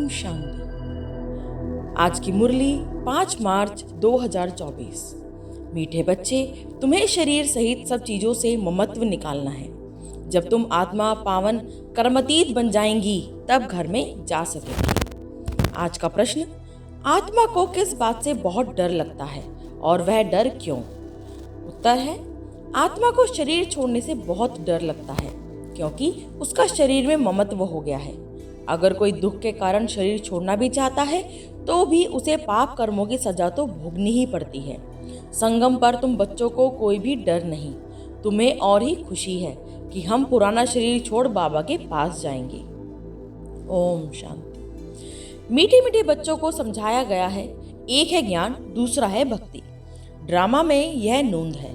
ओम शांति। आज की मुरली 5 मार्च 2024। मीठे बच्चे, तुम्हें शरीर सहित सब चीजों से ममत्व निकालना है। जब तुम आत्मा पावन कर्मतीत बन जाएंगी तब घर में जा सकेंगी। आज का प्रश्न, आत्मा को किस बात से बहुत डर लगता है और वह डर क्यों? उत्तर है, आत्मा को शरीर छोड़ने से बहुत डर लगता है क्योंकि उसका शरीर में ममत्व हो गया है। अगर कोई दुख के कारण शरीर छोड़ना भी चाहता है तो भी उसे पाप कर्मों की सजा तो भोगनी ही पड़ती है। संगम पर तुम बच्चों को कोई भी डर नहीं, तुम्हें और ही खुशी है कि हम पुराना शरीर छोड़ बाबा के पास जाएंगे। ओम शांति। मीठे मीठे बच्चों को समझाया गया है, एक है ज्ञान, दूसरा है भक्ति। ड्रामा में यह नूंद है।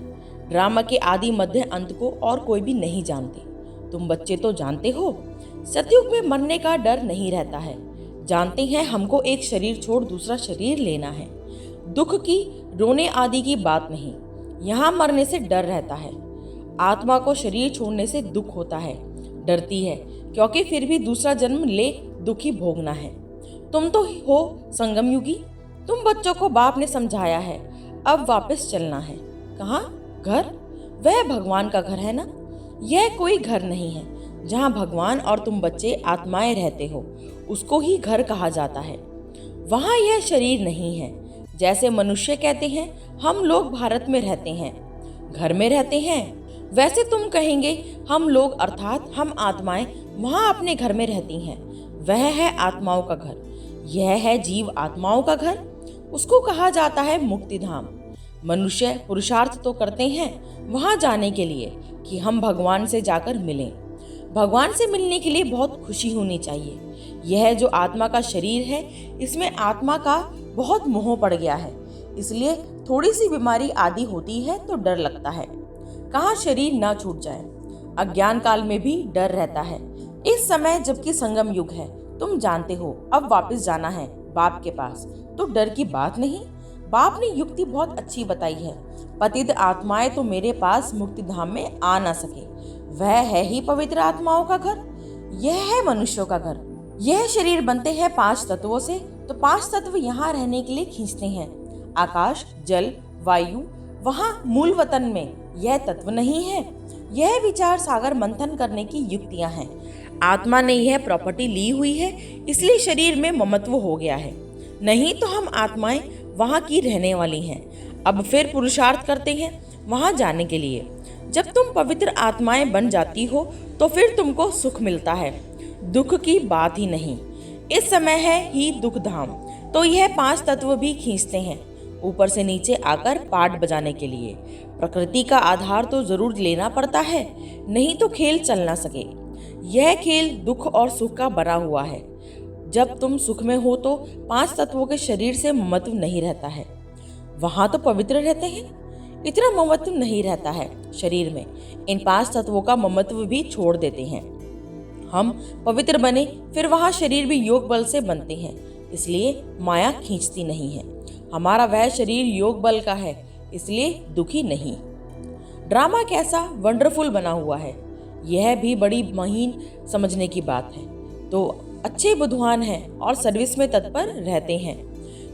ड्रामा के आदि मध्य अंत को और कोई भी नहीं जानते। तुम बच्चे तो जानते हो, सतयुग में मरने का डर नहीं रहता है। जानते हैं हमको एक शरीर छोड़ दूसरा शरीर लेना है। दुख की, रोने आदि की बात नहीं, यहाँ मरने से डर रहता है। आत्मा को शरीर छोड़ने से दुख होता है, डरती है क्योंकि फिर भी दूसरा जन्म ले दुखी भोगना है। तुम तो हो संगम युगी। तुम बच्चों को बाप ने समझाया है, अब वापस चलना है। कहाँ? घर? वह भगवान का घर है ना। यह कोई घर नहीं है। जहाँ भगवान और तुम बच्चे आत्माएं रहते हो उसको ही घर कहा जाता है। वहाँ यह शरीर नहीं है। जैसे मनुष्य कहते हैं हम लोग भारत में रहते हैं, घर में रहते हैं, वैसे तुम कहेंगे हम लोग अर्थात हम आत्माएं वहाँ अपने घर में रहती हैं। वह है आत्माओं का घर। यह है जीव आत्माओं का घर। उसको कहा जाता है मुक्ति धाम। मनुष्य पुरुषार्थ तो करते हैं वहाँ जाने के लिए कि हम भगवान से जाकर मिलें। भगवान से मिलने के लिए बहुत खुशी होनी चाहिए। यह जो आत्मा का शरीर है इसमें आत्मा का बहुत मोह पड़ गया है, इसलिए थोड़ी सी बीमारी आदि होती है तो डर लगता है। कहाँ शरीर ना छूट जाए। अज्ञान काल में भी डर रहता है। इस समय जबकि संगम युग है, तुम जानते हो अब वापस जाना है बाप के पास, तो डर की बात नहीं। बाप ने युक्ति बहुत अच्छी बताई है। पतित आत्माएं तो मेरे पास मुक्ति धाम में आ ना सके। वह है ही पवित्र आत्माओं का घर। यह है मनुष्यों का घर। यह शरीर बनते हैं 5 तत्वों से, तो 5 तत्व यहाँ रहने के लिए खींचते हैं। आकाश, जल, वायु। वहाँ मूल वतन में यह तत्व नहीं है। यह विचार सागर मंथन करने की युक्तियाँ हैं। आत्मा ने यह प्रॉपर्टी ली हुई है, इसलिए शरीर में ममत्व हो गया है। नहीं तो हम आत्माएं वहाँ की रहने वाली हैं। अब फिर पुरुषार्थ करते हैं वहाँ जाने के लिए। जब तुम पवित्र आत्माएं बन जाती हो तो फिर तुमको सुख मिलता है, दुख की बात ही नहीं। इस समय है ही दुख धाम, तो यह 5 तत्व भी खींचते हैं ऊपर से नीचे आकर पाठ बजाने के लिए। प्रकृति का आधार तो जरूर लेना पड़ता है, नहीं तो खेल चल ना सके। यह खेल दुख और सुख का बना हुआ है। जब तुम सुख में हो तो 5 तत्वों के शरीर से ममत्व नहीं रहता है। वहां तो पवित्र रहते हैं, इतना ममत्व नहीं रहता है शरीर में। इन 5 तत्वों का ममत्व भी छोड़ देते हैं। हम पवित्र बने फिर वहां शरीर भी योग बल से बनते हैं, इसलिए माया खींचती नहीं है। हमारा वह शरीर योग बल का है, इसलिए दुखी नहीं। ड्रामा कैसा वंडरफुल बना हुआ है, यह भी बड़ी महीन समझने की बात है। तो अच्छे बुद्धवान हैं और सर्विस में तत्पर रहते हैं,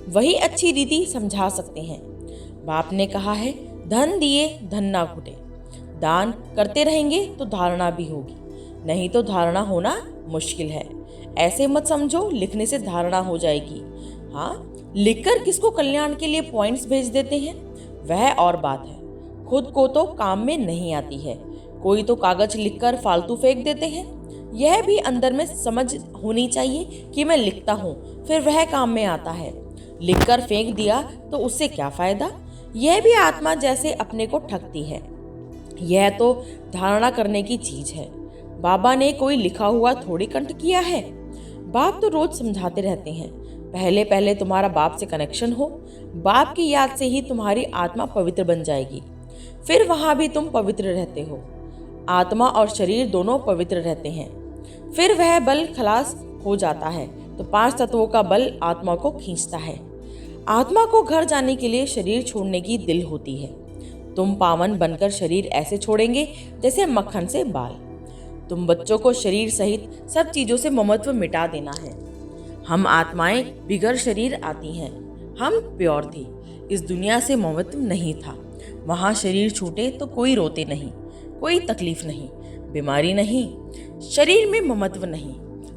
वही अच्छी रीति समझा सकते हैं। बाप ने कहा है, धन दिए धन ना घुटे। दान करते रहेंगे तो धारणा भी होगी, नहीं तो धारणा होना मुश्किल है। ऐसे मत समझो लिखने से धारणा हो जाएगी। हाँ, लिखकर किसको कल्याण के लिए पॉइंट्स भेज देते हैं वह और बात है। खुद को तो काम में नहीं आती है। कोई तो कागज लिखकर फालतू फेंक देते हैं। यह भी अंदर में समझ होनी चाहिए कि मैं लिखता हूँ, फिर वह काम में आता है। लिखकर फेंक दिया तो उससे क्या फायदा। यह भी आत्मा जैसे अपने को ठगती है। यह तो धारणा करने की चीज है। बाबा ने कोई लिखा हुआ थोड़ी कंठ किया है। बाप तो रोज समझाते रहते हैं, पहले पहले तुम्हारा बाप से कनेक्शन हो, बाप की याद से ही तुम्हारी आत्मा पवित्र बन जाएगी। फिर वहां भी तुम पवित्र रहते हो। आत्मा और शरीर दोनों पवित्र रहते हैं। फिर वह बल खलास हो जाता है तो 5 तत्वों का बल आत्मा को खींचता है। आत्मा को घर जाने के लिए शरीर छोड़ने की दिल होती है। तुम पावन बनकर शरीर ऐसे छोड़ेंगे जैसे मक्खन से बाल। तुम बच्चों को शरीर सहित सब चीजों से ममत्व मिटा देना है। हम आत्माएं बिगड़ शरीर आती हैं। हम प्योर थे, इस दुनिया से ममत्व नहीं था। वहाँ शरीर छूटे तो कोई रोते नहीं, कोई तकलीफ नहीं, बीमारी नहीं, शरीर में ममत्व नहीं।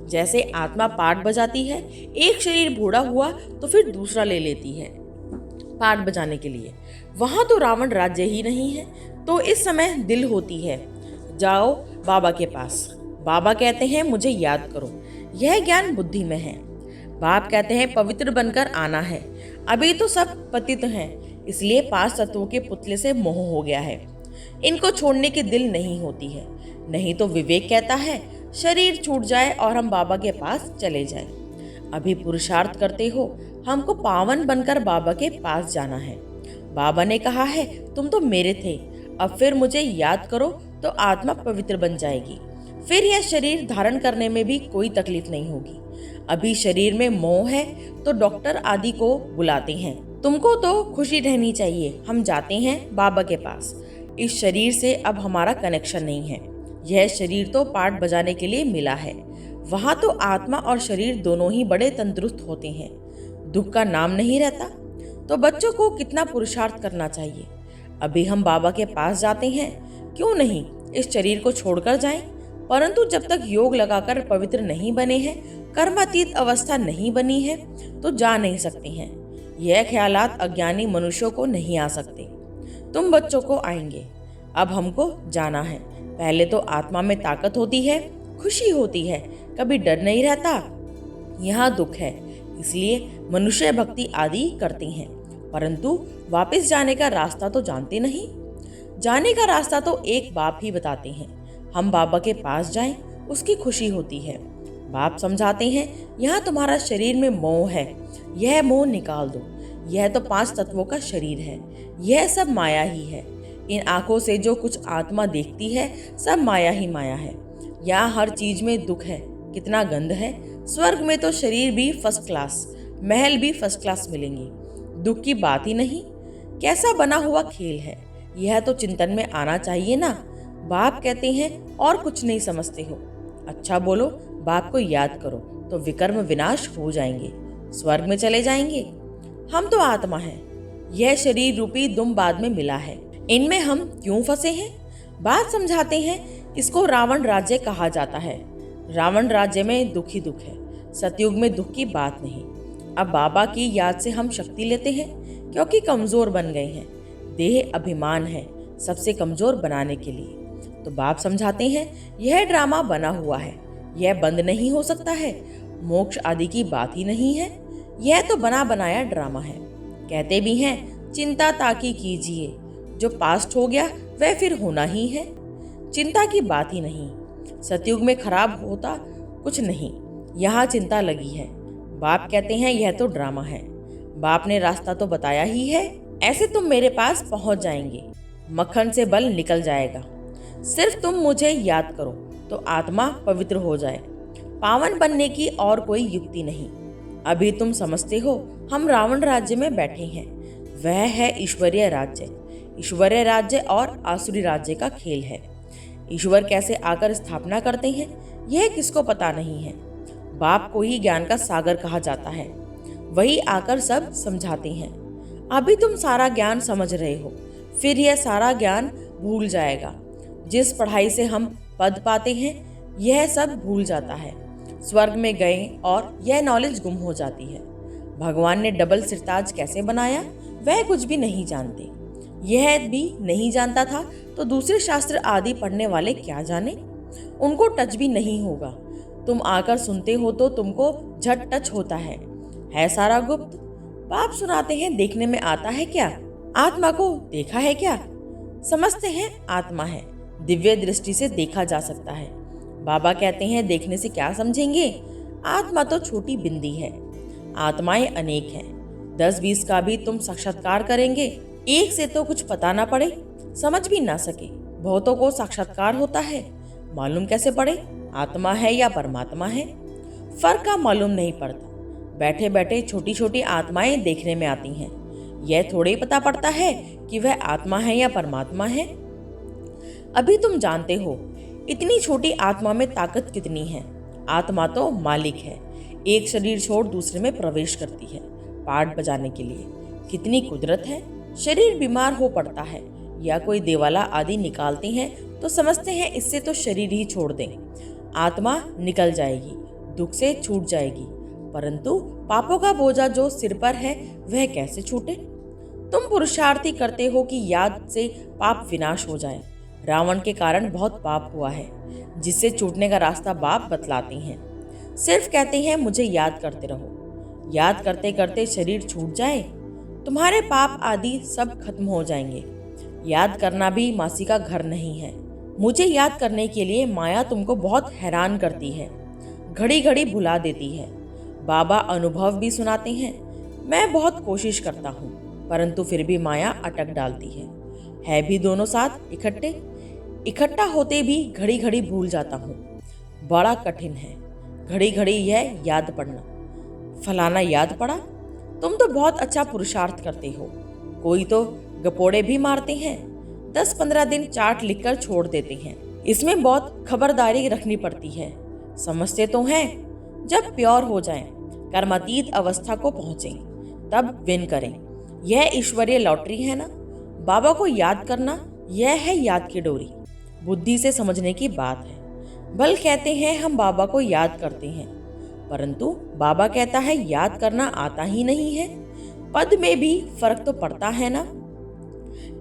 जैसे आत्मा पाट बजाती है, एक शरीर बूढ़ा हुआ तो फिर दूसरा ले लेती है पाट बजाने के लिए। वहां तो रावण राज्य ही नहीं है, तो इस समय दिल होती है, जाओ बाबा के पास। बाबा कहते हैं मुझे याद करो, यह ज्ञान बुद्धि में है। बाप कहते हैं पवित्र बनकर आना है। अभी तो सब पतित हैं, इसलिए 5 तत्वों के पुतले से मोह हो गया है। इनको छोड़ने की दिल नहीं होती है। नहीं तो विवेक कहता है शरीर छूट जाए और हम बाबा के पास चले जाएं। अभी पुरुषार्थ करते हो, हमको पावन बनकर बाबा के पास जाना है। बाबा ने कहा है तुम तो मेरे थे, अब फिर मुझे याद करो तो आत्मा पवित्र बन जाएगी। फिर यह शरीर धारण करने में भी कोई तकलीफ नहीं होगी। अभी शरीर में मोह है तो डॉक्टर आदि को बुलाते हैं। तुमको तो खुशी रहनी चाहिए, हम जाते हैं बाबा के पास। इस शरीर से अब हमारा कनेक्शन नहीं है। यह शरीर तो पाठ बजाने के लिए मिला है। वहाँ तो आत्मा और शरीर दोनों ही बड़े तंदुरुस्त होते हैं, दुख का नाम नहीं रहता। तो बच्चों को कितना पुरुषार्थ करना चाहिए। अभी हम बाबा के पास जाते हैं, क्यों नहीं इस शरीर को छोड़कर जाएं? परंतु जब तक योग लगाकर पवित्र नहीं बने हैं, कर्मातीत अवस्था नहीं बनी है, तो जा नहीं सकते हैं। यह ख्यालात अज्ञानी मनुष्यों को नहीं आ सकते। तुम बच्चों को आएंगे, अब हमको जाना है। पहले तो आत्मा में ताकत होती है, खुशी होती है, कभी डर नहीं रहता। यहाँ दुख है, इसलिए मनुष्य भक्ति आदि करते हैं, परंतु वापस जाने का रास्ता तो जानते नहीं। जाने का रास्ता तो एक बाप ही बताते हैं। हम बाबा के पास जाएं, उसकी खुशी होती है। बाप समझाते हैं यहाँ तुम्हारा शरीर में मोह है, यह मोह निकाल दो। यह तो 5 तत्वों का शरीर है, यह सब माया ही है। इन आंखों से जो कुछ आत्मा देखती है सब माया ही माया है। यहाँ हर चीज में दुख है, कितना गंध है। स्वर्ग में तो शरीर भी फर्स्ट क्लास, महल भी फर्स्ट क्लास मिलेंगे, दुख की बात ही नहीं। कैसा बना हुआ खेल है, यह तो चिंतन में आना चाहिए ना। बाप कहते हैं और कुछ नहीं समझते हो, अच्छा बोलो, बाप को याद करो तो विकर्म विनाश हो जाएंगे, स्वर्ग में चले जाएंगे। हम तो आत्मा हैं, यह शरीर रूपी दुम बाद में मिला है, इनमें हम क्यों फंसे हैं? बात समझाते हैं, इसको रावण राज्य कहा जाता है। रावण राज्य में दुख ही दुख है, सतयुग में दुख की बात नहीं। अब बाबा की याद से हम शक्ति लेते हैं, क्योंकि कमजोर बन गए हैं। देह अभिमान है सबसे कमजोर बनाने के लिए। तो बाप समझाते हैं यह ड्रामा बना हुआ है, यह बंद नहीं हो सकता है। मोक्ष आदि की बात ही नहीं है, यह तो बना बनाया ड्रामा है। कहते भी हैं चिंता ताकि कीजिए, जो पास्ट हो गया वह फिर होना ही है। चिंता की बात ही नहीं। सतयुग में खराब होता कुछ नहीं, यहाँ चिंता लगी है। बाप कहते हैं यह तो ड्रामा है। बाप ने रास्ता तो बताया ही है, ऐसे तुम मेरे पास पहुंच जाएंगे, मक्खन से बल निकल जाएगा। सिर्फ तुम मुझे याद करो तो आत्मा पवित्र हो जाए। पावन बनने की और कोई युक्ति नहीं। अभी तुम समझते हो हम रावण राज्य में बैठे हैं, वह है ईश्वरीय राज्य। ईश्वरीय राज्य और आसुरी राज्य का खेल है। ईश्वर कैसे आकर स्थापना करते हैं यह किसको पता नहीं है। बाप को ही ज्ञान का सागर कहा जाता है, वही आकर सब समझाते हैं। अभी तुम सारा ज्ञान समझ रहे हो, फिर यह सारा ज्ञान भूल जाएगा। जिस पढ़ाई से हम पद पाते हैं यह सब भूल जाता है। स्वर्ग में गए और यह नॉलेज गुम हो जाती है। भगवान ने डबल सिरताज कैसे बनाया वह कुछ भी नहीं जानते। यह भी नहीं जानता था तो दूसरे शास्त्र आदि पढ़ने वाले क्या जाने, उनको टच भी नहीं होगा। तुम आकर सुनते हो तो तुमको झट टच होता है सारा गुप्त। बाप सुनाते हैं देखने में आता है क्या, आत्मा को देखा है क्या? समझते हैं आत्मा है, दिव्य दृष्टि से देखा जा सकता है। बाबा कहते हैं देखने से क्या समझेंगे, आत्मा तो छोटी बिंदी है, आत्माएं अनेक हैं। 10-20 का भी तुम साक्षात्कार करेंगे, एक से तो कुछ पता ना पड़े, समझ भी ना सके। बहुतों को साक्षात्कार होता है, मालूम कैसे पड़े आत्मा है या परमात्मा है? फर्क का मालूम नहीं पड़ता। बैठे बैठे छोटी छोटी आत्माएं देखने में आती हैं, यह थोड़े ही पता पड़ता है कि वह आत्मा है या परमात्मा है। अभी तुम जानते हो इतनी छोटी आत्मा में ताकत कितनी है। आत्मा तो मालिक है, एक शरीर छोड़ दूसरे में प्रवेश करती है पाठ बजाने के लिए। कितनी कुदरत है। शरीर बीमार हो पड़ता है या कोई देवाला आदि निकालते हैं तो समझते हैं इससे तो शरीर ही छोड़ दें, आत्मा निकल जाएगी, दुख से छूट जाएगी। परंतु पापों का बोझा जो सिर पर है वह कैसे छूटे। तुम पुरुषार्थी करते हो कि याद से पाप विनाश हो जाए। रावण के कारण बहुत पाप हुआ है, जिससे छूटने का रास्ता बाप बतलाते हैं। सिर्फ कहते हैं मुझे याद करते रहो। याद करते करते शरीर छूट जाए, तुम्हारे पाप आदि सब खत्म हो जाएंगे। याद करना भी मासी का घर नहीं है। मुझे याद करने के लिए माया तुमको बहुत हैरान करती है, घड़ी घड़ी भुला देती है। बाबा अनुभव भी सुनाते हैं। मैं बहुत कोशिश करता हूँ, परंतु फिर भी माया अटक डालती है भी दोनों साथ इकट्ठा होते भी घड़ी घड़ी भूल जाता हूँ। बड़ा कठिन है घड़ी घड़ी यह याद पड़ना। फलाना याद पड़ा। तुम तो बहुत अच्छा पुरुषार्थ करते हो। कोई तो गपोड़े भी मारते हैं, 10-15 दिन चार्ट लिखकर छोड़ देते हैं। इसमें बहुत खबरदारी रखनी पड़ती है। समझते तो हैं, जब प्योर हो जाएं, कर्मातीत अवस्था को पहुंचें, तब विन करें। यह ईश्वरीय लॉटरी है ना। बाबा को याद करना, यह है याद की डोरी। बुद्धि से समझने की बात है। बल कहते हैं हम बाबा को याद करते हैं, परंतु बाबा कहता है याद करना आता ही नहीं है। पद में भी फर्क तो पड़ता है ना।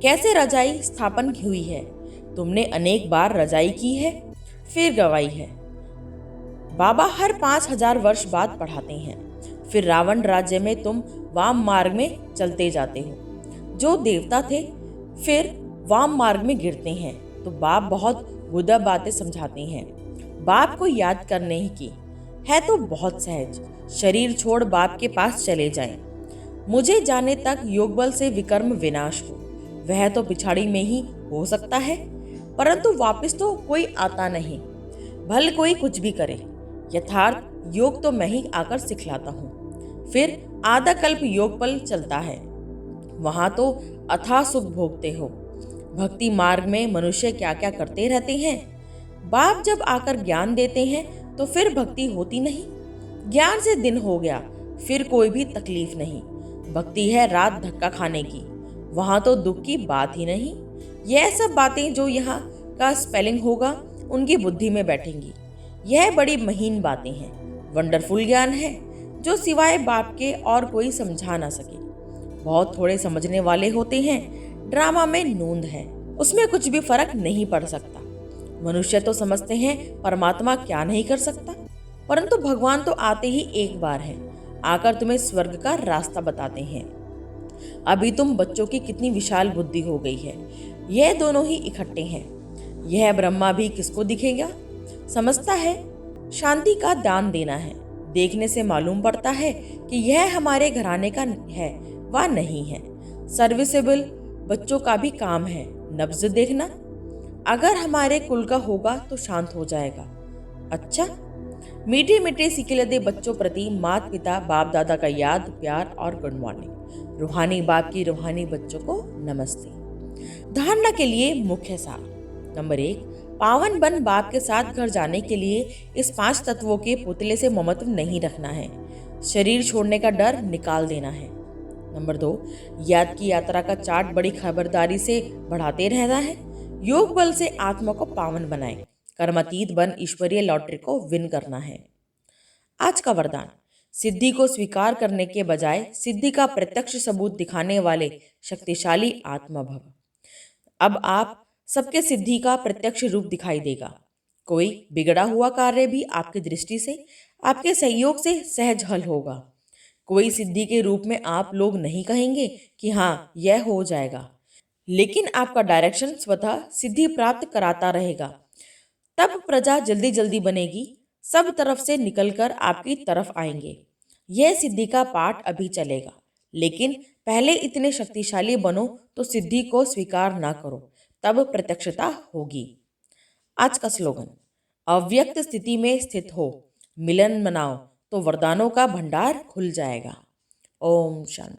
कैसे रजाई स्थापन हुई है, तुमने अनेक बार रजाई की है, फिर गवाई है। बाबा हर 5000 वर्ष बाद पढ़ाते हैं। फिर रावण राज्य में तुम वाम मार्ग में चलते जाते हो। जो देवता थे फिर वाम मार्ग में गिरते हैं, तो बाप बहुत बुद्ध बातें समझाते हैं। बाप को याद करने की है तो बहुत सहज। शरीर छोड़ बाप के पास चले जाएं। मुझे जाने तक योग बल से विकर्म विनाश हो, वह तो पिछाड़ी में ही हो सकता है, परंतु वापस तो कोई आता नहीं। भले कोई कुछ भी करे, यथार्थ योग तो मैं ही आकर सिखलाता हूँ। फिर आधा कल्प योग बल चलता है, वहां तो अथाह सुख भोगते हो। भक्ति मार्ग में मनुष्य क्या क्या करते रहते हैं। बाप जब आकर ज्ञान देते हैं तो फिर भक्ति होती नहीं। ज्ञान से दिन हो गया, फिर कोई भी तकलीफ नहीं। भक्ति है रात धक्का खाने की, वहां तो दुख की बात ही नहीं। यह सब बातें जो यहाँ का स्पेलिंग होगा उनकी बुद्धि में बैठेंगी। यह बड़ी महीन बातें हैं, वंडरफुल ज्ञान है जो सिवाय बाप के और कोई समझा ना सके। बहुत थोड़े समझने वाले होते हैं। ड्रामा में नूंद है, उसमें कुछ भी फर्क नहीं पड़ सकता। मनुष्य तो समझते हैं परमात्मा क्या नहीं कर सकता, परंतु भगवान तो आते ही एक बार हैं, आकर तुम्हें स्वर्ग का रास्ता बताते हैं। अभी तुम बच्चों की कितनी विशाल बुद्धि हो गई है। यह दोनों ही इकट्ठे हैं। यह ब्रह्मा भी किसको दिखेगा। समझता है शांति का दान देना है। देखने से मालूम पड़ता है कि यह हमारे घराने का है व नहीं है। सर्विसेबल बच्चों का भी काम है नब्ज देखना। अगर हमारे कुल का होगा तो शांत हो जाएगा। अच्छा, मीठे मीठे सिकिलदे बच्चों प्रति माता पिता बाप दादा का याद प्यार और गुड मॉर्निंग। रूहानी बाप की रूहानी बच्चों को नमस्ते। धारणा के लिए मुख्य सार। नंबर 1, पावन बन बाप के साथ घर जाने के लिए इस 5 तत्वों के पुतले से ममत्व नहीं रखना है। शरीर छोड़ने का डर निकाल देना है। नंबर 2, याद की यात्रा का चार्ट बड़ी खबरदारी से बढ़ाते रहना है। योग बल से आत्मा को पावन बनाए। कर्मातीत बन ईश्वरीय लॉटरी को विन करना है। आज का वरदान, सिद्धि को स्वीकार करने के बजाय सिद्धि का प्रत्यक्ष सबूत दिखाने वाले शक्तिशाली आत्मा भव। अब आप सबके सिद्धि का प्रत्यक्ष रूप दिखाई देगा। कोई बिगड़ा हुआ कार्य भी आपकी दृष्टि से आपके सहयोग से सहज हल होगा। कोई सिद्धि के रूप में आप लोग नहीं कहेंगे कि हाँ यह हो जाएगा, लेकिन आपका डायरेक्शन स्वतः सिद्धि प्राप्त कराता रहेगा। तब प्रजा जल्दी जल्दी बनेगी, सब तरफ से निकलकर आपकी तरफ आएंगे। यह सिद्धि का पाठ अभी चलेगा, लेकिन पहले इतने शक्तिशाली बनो तो सिद्धि को स्वीकार ना करो, तब प्रत्यक्षता होगी। आज का स्लोगन, अव्यक्त स्थिति में स्थित हो, मिलन मनाओ तो वरदानों का भंडार खुल जाएगा। ओम शांति।